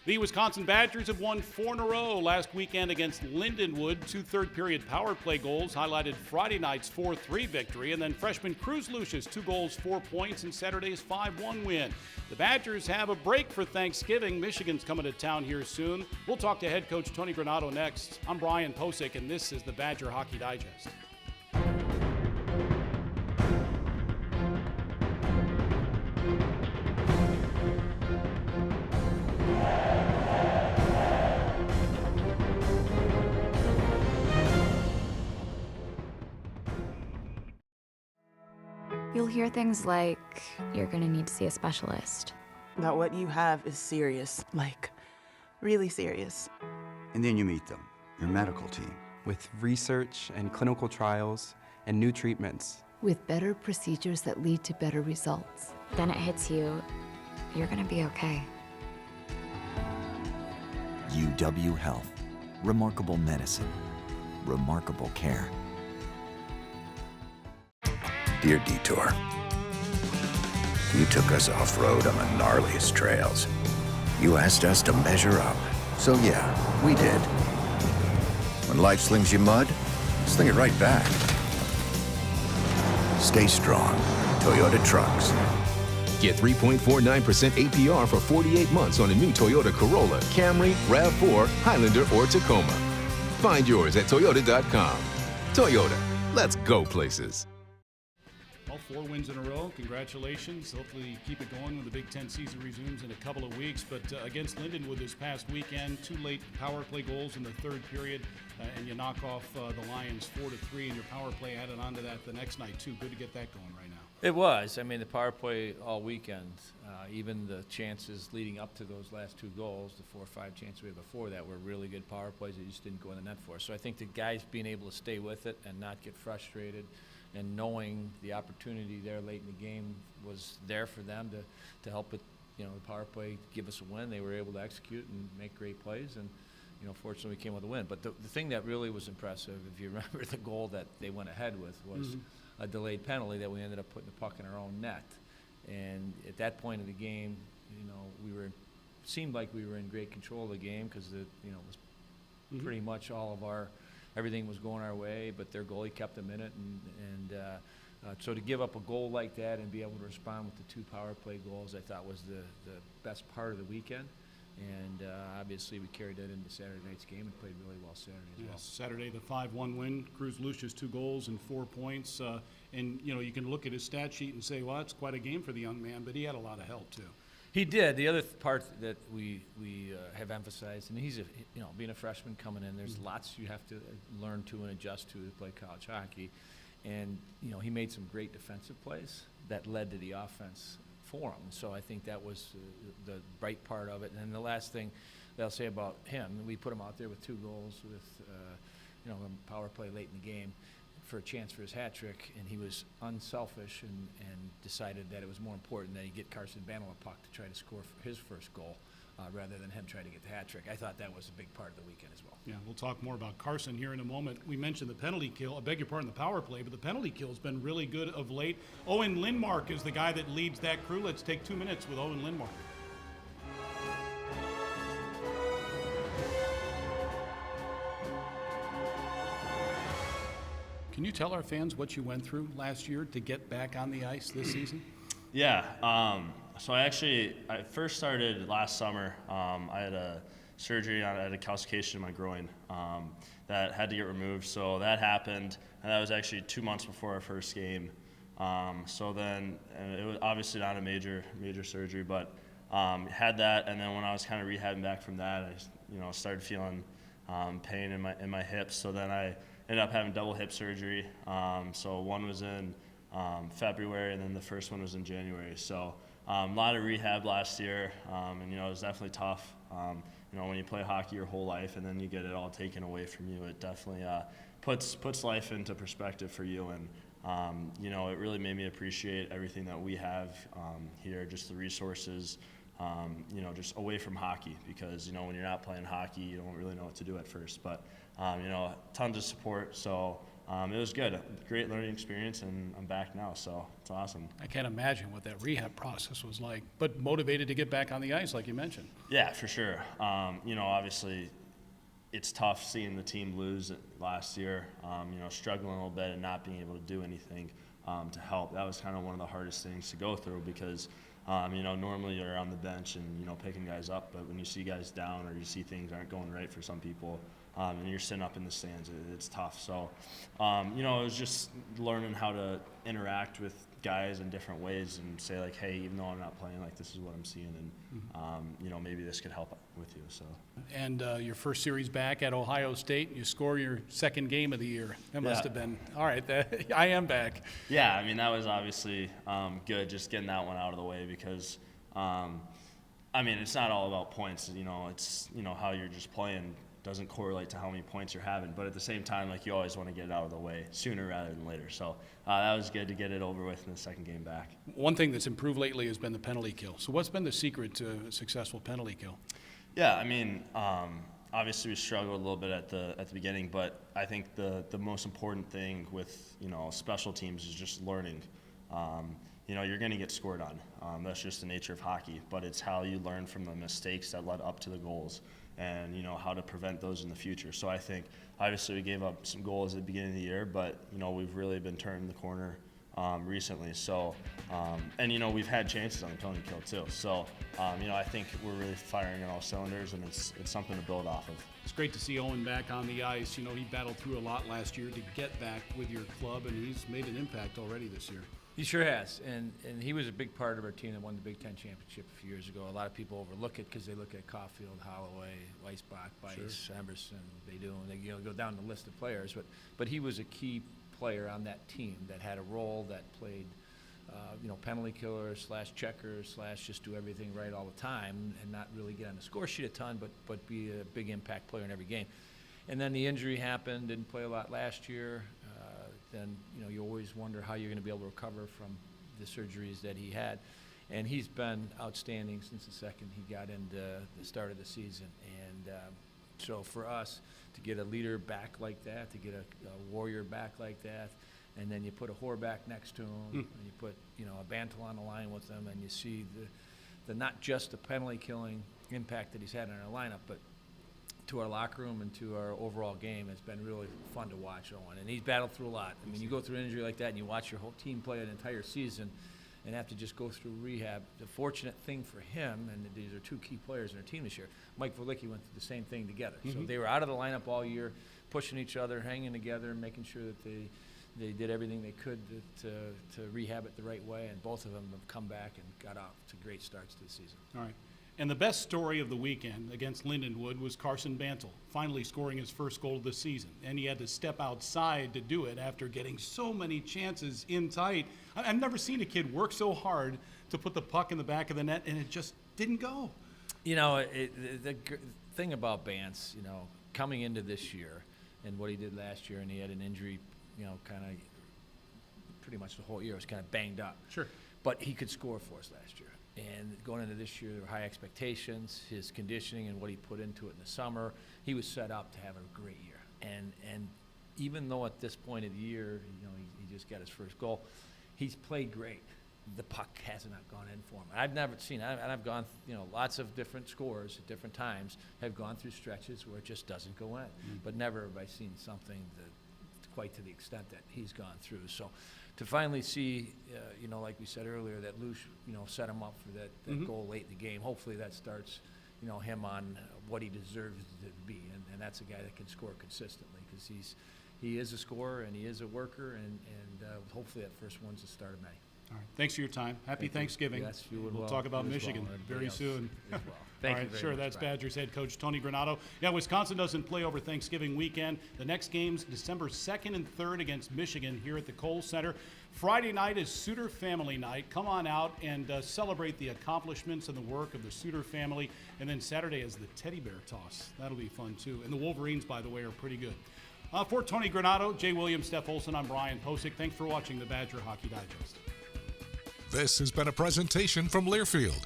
The Wisconsin Badgers have won 4 in a row last weekend against Lindenwood. 2 third-period power play goals highlighted Friday night's 4-3 victory, and then freshman Cruz Lucius 2 goals, 4 points in Saturday's 5-1 win. The Badgers have a break for Thanksgiving. Michigan's coming to town here soon. We'll talk to head coach Tony Granato next. I'm Brian Posick, and this is the Badger Hockey Digest. You'll hear things like, you're gonna need to see a specialist. That what you have is serious, like, really serious. And then you meet them, your medical team. With research and clinical trials and new treatments. With better procedures that lead to better results. Then it hits you, you're gonna be okay. UW Health. Remarkable medicine. Remarkable care. Dear Detour, you took us off-road on the gnarliest trails. You asked us to measure up. So yeah, we did. When life slings you mud, sling it right back. Stay strong, Toyota trucks. Get 3.49% APR for 48 months on a new Toyota Corolla, Camry, RAV4, Highlander, or Tacoma. Find yours at Toyota.com. Toyota, let's go places. Well, 4 wins in a row. Congratulations. Hopefully you keep it going when the Big Ten season resumes in a couple of weeks. But against Lindenwood this past weekend, 2 late power play goals in the third period, and you knock off the Lions 4-3, and your power play added on to that the next night, too. Good to get that going right now. It was. I mean, the power play all weekend, even the chances leading up to those last 2 goals, the 4 or 5 chances we had before that were really good power plays that you just didn't go in the net for. So I think the guys being able to stay with it and not get frustrated, and knowing the opportunity there late in the game was there for them to help it, the power play give us a win. They were able to execute and make great plays, and fortunately we came with a win. But the thing that really was impressive, if you remember, the goal that they went ahead with was a delayed penalty that we ended up putting the puck in our own net. And at that point of the game, seemed like we were in great control of the game, because it was pretty much everything was going our way, but their goalie kept them in it, and so to give up a goal like that and be able to respond with the 2 power play goals, I thought was the best part of the weekend. And obviously we carried that into Saturday night's game and played really well Saturday as well. Saturday, the 5-1 win. Cruz Lucius 2 goals and 4 points. And you can look at his stat sheet and say, well, that's quite a game for the young man, but he had a lot of help too. He did. The other part that we have emphasized, and he's being a freshman coming in, there's lots you have to learn to and adjust to play college hockey, and he made some great defensive plays that led to the offense for him. So I think that was the bright part of it. And then the last thing that I'll say about him, we put him out there with 2 goals with a power play late in the game for a chance for his hat trick, and he was unselfish and decided that it was more important that he get Carson Bantle a puck to try to score for his first goal rather than him trying to get the hat trick. I thought that was a big part of the weekend as well. Yeah, we'll talk more about Carson here in a moment. We mentioned the penalty kill. I beg your pardon, the power play, but the penalty kill has been really good of late. Owen Lindmark is the guy that leads that crew. Let's take 2 minutes with Owen Lindmark. Can you tell our fans what you went through last year to get back on the ice this season? Yeah, so I first started last summer. I had a surgery, I had a calcification in my groin that had to get removed. So that happened, and that was actually 2 months before our first game. So then, and it was obviously not a major surgery, but had that, and then when I was kind of rehabbing back from that, I started feeling pain in my hips. So then I ended up having double hip surgery. So one was in February, and then the first one was in January. So a lot of rehab last year, and it was definitely tough. When you play hockey your whole life and then you get it all taken away from you, it definitely puts life into perspective for you. And it really made me appreciate everything that we have here, just the resources, just away from hockey, because when you're not playing hockey, you don't really know what to do at first. But tons of support. So it was good. Great learning experience, and I'm back now, so it's awesome. I can't imagine what that rehab process was like, but motivated to get back on the ice, like you mentioned. Yeah, for sure. Obviously, it's tough seeing the team lose last year, struggling a little bit and not being able to do anything to help. That was kind of one of the hardest things to go through because, normally you're on the bench and, picking guys up, but when you see guys down or you see things aren't going right for some people, and you're sitting up in the stands, it's tough. So, it was just learning how to interact with guys in different ways and say, like, hey, even though I'm not playing, like, this is what I'm seeing, and, maybe this could help with you. So. And your first series back at Ohio State, you score your second game of the year. That must have been, all right, I am back. Yeah, I mean, that was obviously good, just getting that one out of the way because, it's not all about points. It's, how you're just playing doesn't correlate to how many points you're having, but at the same time, like, you always want to get it out of the way sooner rather than later. So that was good to get it over with in the second game back. One thing that's improved lately has been the penalty kill. So what's been the secret to a successful penalty kill? Yeah, obviously we struggled a little bit at the beginning, but I think the most important thing with special teams is just learning. You're going to get scored on. That's just the nature of hockey, but it's how you learn from the mistakes that led up to the goals and, how to prevent those in the future. So I think, obviously, we gave up some goals at the beginning of the year, but, we've really been turning the corner recently. So, and, we've had chances on the penalty kill, too. So, I think we're really firing on all cylinders, and it's something to build off of. It's great to see Owen back on the ice. He battled through a lot last year to get back with your club, and he's made an impact already this year. He sure has, and he was a big part of our team that won the Big Ten championship a few years ago. A lot of people overlook it because they look at Caulfield, Holloway, Weisbach, Bice, Emerson. They do, and they go down the list of players. But he was a key player on that team that had a role that played, penalty killer / checker / just do everything right all the time and not really get on the score sheet a ton, but be a big impact player in every game. And then the injury happened, didn't play a lot last year. Then you always wonder how you're going to be able to recover from the surgeries that he had. And he's been outstanding since the second he got into the start of the season. And so for us to get a leader back like that, to get a warrior back like that, and then you put a Horvath next to him, and you put a Bantle on the line with him, and you see the not just the penalty killing impact that he's had in our lineup, but to our locker room and to our overall game. It's been really fun to watch Owen, and he's battled through a lot. You go through an injury like that and you watch your whole team play an entire season and have to just go through rehab. The fortunate thing for him, and these are two key players in our team this year, Mike Verlicki went through the same thing together. So they were out of the lineup all year, pushing each other, hanging together, and making sure that they did everything they could to rehab it the right way, and both of them have come back and got off to great starts to the season. All right. And the best story of the weekend against Lindenwood was Carson Bantle finally scoring his first goal of the season. And he had to step outside to do it after getting so many chances in tight. I've never seen a kid work so hard to put the puck in the back of the net, and it just didn't go. The thing about Bance, coming into this year and what he did last year, and he had an injury, kind of pretty much the whole year was kind of banged up. Sure. But he could score for us last year. And going into this year, there were high expectations. His conditioning and what he put into it in the summer, he was set up to have a great year. And even though at this point of the year, he just got his first goal, he's played great. The puck has not gone in for him. I've never seen, and I've gone, lots of different scores at different times, have gone through stretches where it just doesn't go in. But never have I seen something that quite to the extent that he's gone through. So to finally see, like we said earlier, that Luce, set him up for that goal late in the game. Hopefully that starts, him on what he deserves to be, and that's a guy that can score consistently because he is a scorer and he is a worker, and hopefully that first one's the start of May. All right. Thanks for your time. Happy Thanksgiving. Yes, you would. We'll talk about Michigan very soon. Thank you very much, that's Badgers head coach Tony Granato. Yeah, Wisconsin doesn't play over Thanksgiving weekend. The next game's December 2nd and 3rd against Michigan here at the Kohl Center. Friday night is Suter Family Night. Come on out and celebrate the accomplishments and the work of the Suter family. And then Saturday is the Teddy Bear Toss. That'll be fun, too. And the Wolverines, by the way, are pretty good. For Tony Granato, Jay Williams, Steph Olson, I'm Brian Posick. Thanks for watching the Badger Hockey Digest. This has been a presentation from Learfield,